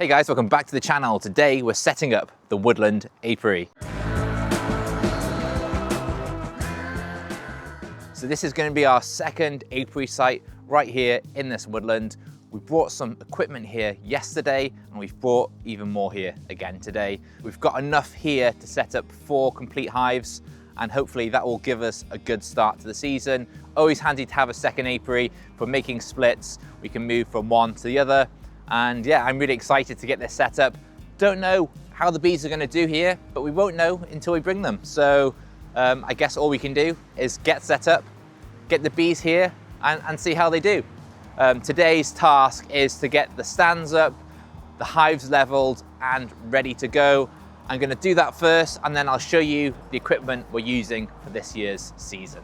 Hey guys, welcome back to the channel. Today we're setting up the Woodland Apiary. So this is going to be our second apiary site right here in this woodland. We brought some equipment here yesterday and we've brought even more here again today. We've got enough here to set up 4 complete hives and hopefully that will give us a good start to the season. Always handy to have a second apiary for making splits. We can move from one to the other. And yeah, I'm really excited to get this set up. Don't know how the bees are going to do here, but we won't know until we bring them. So I guess all we can do is get set up, get the bees here and see how they do. Today's task is to get the stands up, the hives leveled and ready to go. I'm going to do that first and then I'll show you the equipment we're using for this year's season.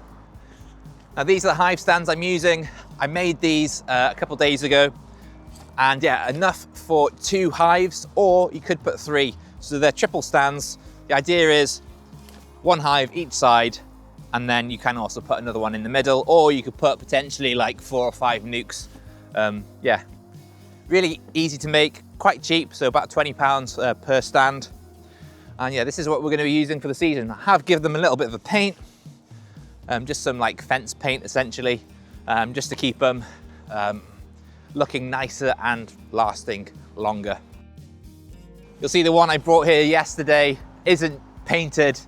Now these are the hive stands I'm using. I made these a couple days ago. And yeah, enough for 2 hives, or you could put 3. So they're triple stands. The idea is 1 hive each side, and then you can also put another one in the middle, or you could put potentially like 4 or 5 nukes. Yeah, really easy to make, quite cheap, so about £20 per stand. And yeah, this is what we're going to be using for the season. I have given them a little bit of a paint, just some like fence paint essentially, just to keep them looking nicer and lasting longer. You'll see the one I brought here yesterday isn't painted.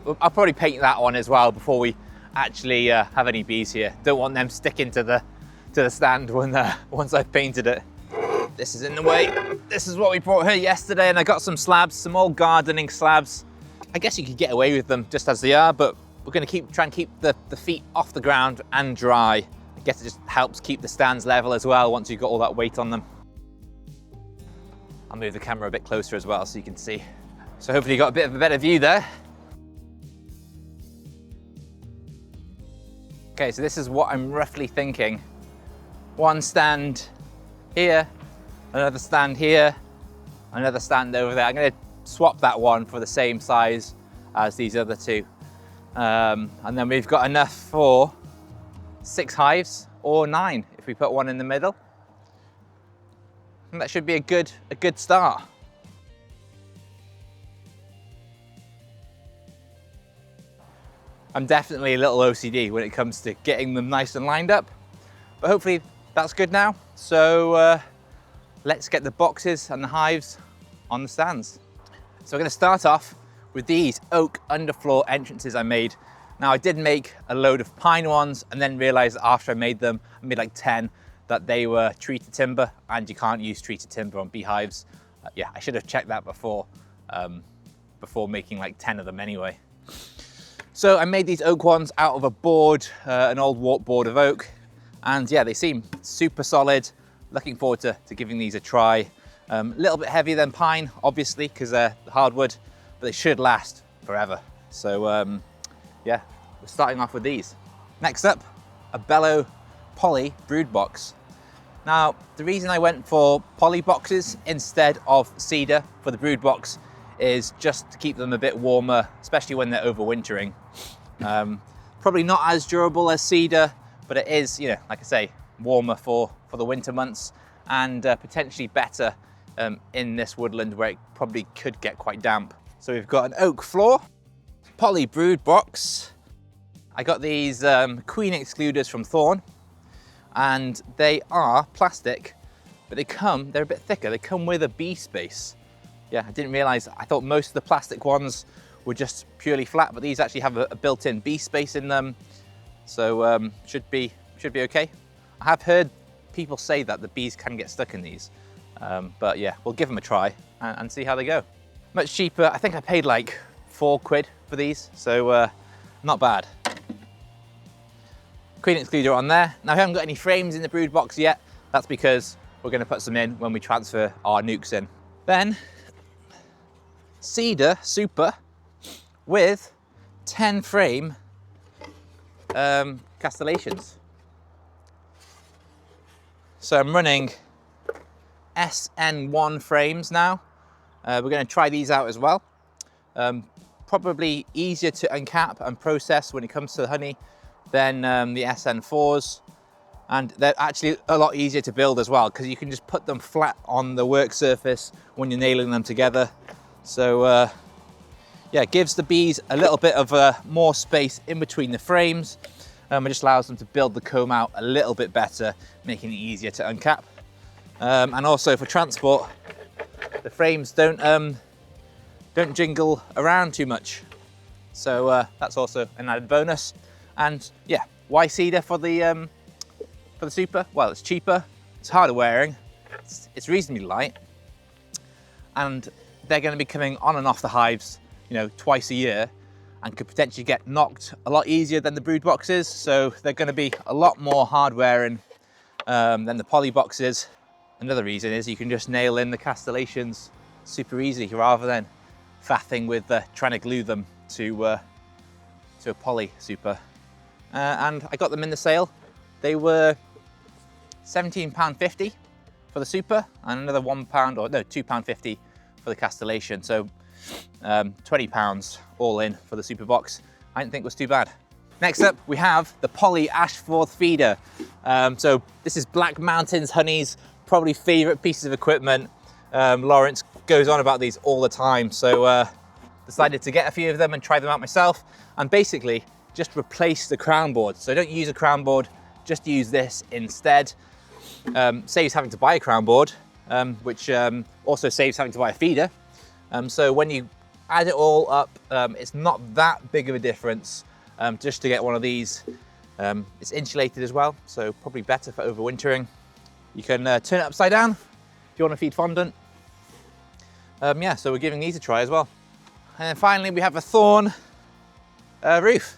I'll probably paint that one as well before we actually have any bees here. Don't want them sticking to the stand when once I've painted it. This is in the way. This is what we brought here yesterday, and I got some slabs, some old gardening slabs. I guess you could get away with them just as they are, but we're going to try and keep the feet off the ground and dry. I guess it just helps keep the stands level as well once you've got all that weight on them. I'll move the camera a bit closer as well so you can see. So hopefully you got a bit of a better view there. Okay, so this is what I'm roughly thinking. 1 stand here, another stand here, another stand over there. I'm going to swap that one for the same size as these other 2. And then we've got enough for 6 hives or 9 if we put one in the middle. And that should be a good start. I'm definitely a little OCD when it comes to getting them nice and lined up, but hopefully that's good now. So let's get the boxes and the hives on the stands. So we're going to start off with these oak underfloor entrances I made. Now I did make a load of pine ones and then realized after I made them, I made like 10, that they were treated timber and you can't use treated timber on beehives. Yeah, I should have checked that before making like 10 of them anyway. So I made these oak ones out of a board, an old warp board of oak. And yeah, they seem super solid. Looking forward to giving these a try. A little bit heavier than pine, obviously, because they're hardwood, but they should last forever. So yeah, we're starting off with these. Next up, Abelo Poly brood box. Now, the reason I went for poly boxes instead of cedar for the brood box is just to keep them a bit warmer, especially when they're overwintering. Probably not as durable as cedar, but it is, you know, like I say, warmer for the winter months and potentially better in this woodland where it probably could get quite damp. So we've got an oak floor, poly brood box. I got these queen excluders from Thorne, and they are plastic, but they're a bit thicker. They come with a bee space. Yeah, I didn't realize, I thought most of the plastic ones were just purely flat, but these actually have a built-in bee space in them. So should be okay. I have heard people say that the bees can get stuck in these, but yeah, we'll give them a try and see how they go. Much cheaper. I think I paid like £4 for these, so not bad. Queen excluder on there. Now I haven't got any frames in the brood box yet. That's because we're going to put some in when we transfer our nukes in. Then cedar super with 10 frame castellations. So I'm running SN1 frames now. We're going to try these out as well. Probably easier to uncap and process when it comes to the honey than the SN4s. And they're actually a lot easier to build as well, because you can just put them flat on the work surface when you're nailing them together. So yeah, it gives the bees a little bit of more space in between the frames. It just allows them to build the comb out a little bit better, making it easier to uncap. And also for transport, the frames don't jingle around too much. So that's also an added bonus. And yeah, why cedar for the super? Well, it's cheaper, it's harder wearing, it's reasonably light, and they're going to be coming on and off the hives, you know, twice a year, and could potentially get knocked a lot easier than the brood boxes. So they're going to be a lot more hard wearing than the poly boxes. Another reason is you can just nail in the castellations super easily rather than faffing with trying to glue them to a poly super. And I got them in the sale. They were £17.50 for the super, and another £2.50 for the castellation. So £20 all in for the super box. I didn't think it was too bad. Next up, we have the Poly Ashforth feeder. So this is Black Mountains Honey's probably favorite piece of equipment. Lawrence goes on about these all the time. So decided to get a few of them and try them out myself, and basically just replace the crown board. So don't use a crown board, just use this instead. Saves having to buy a crown board, which also saves having to buy a feeder. So when you add it all up, it's not that big of a difference just to get one of these. It's insulated as well, so probably better for overwintering. You can turn it upside down if you want to feed fondant. Yeah, so we're giving these a try as well. And then finally we have a Thorne roof.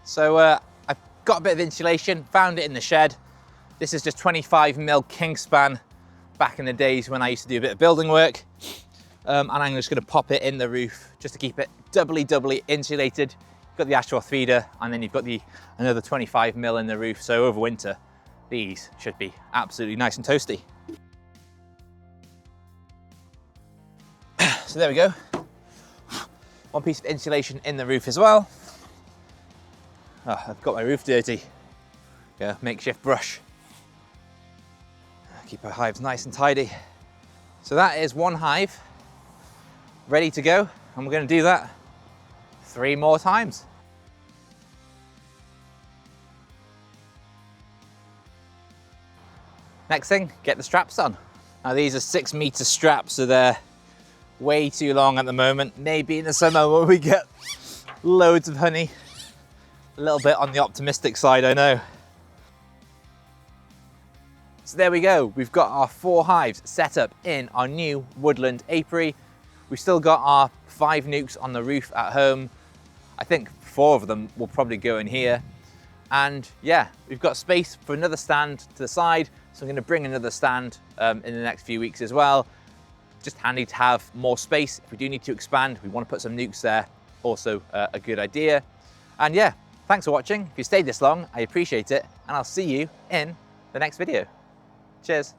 So I've got a bit of insulation, found it in the shed. This is just 25mm Kingspan back in the days when I used to do a bit of building work. And I'm just going to pop it in the roof just to keep it doubly insulated. You've got the Ashforth feeder, and then you've got another 25mm in the roof. So over winter, these should be absolutely nice and toasty. So there we go. One piece of insulation in the roof as well. Oh, I've got my roof dirty. Yeah, makeshift brush. Keep our hives nice and tidy. So that is one hive ready to go, and we're going to do that 3 more times. Next thing, get the straps on. Now these are 6-meter straps, so they're way too long at the moment. Maybe in the summer when we get loads of honey. A little bit on the optimistic side, I know. So there we go. We've got our 4 hives set up in our new Woodland Apiary. We've still got our 5 nukes on the roof at home. I think 4 of them will probably go in here. And yeah, we've got space for another stand to the side. So I'm going to bring another stand in the next few weeks as well. Just handy to have more space. If we do need to expand, we want to put some nukes there. Also a good idea. And yeah, thanks for watching. If you stayed this long, I appreciate it. And I'll see you in the next video. Cheers.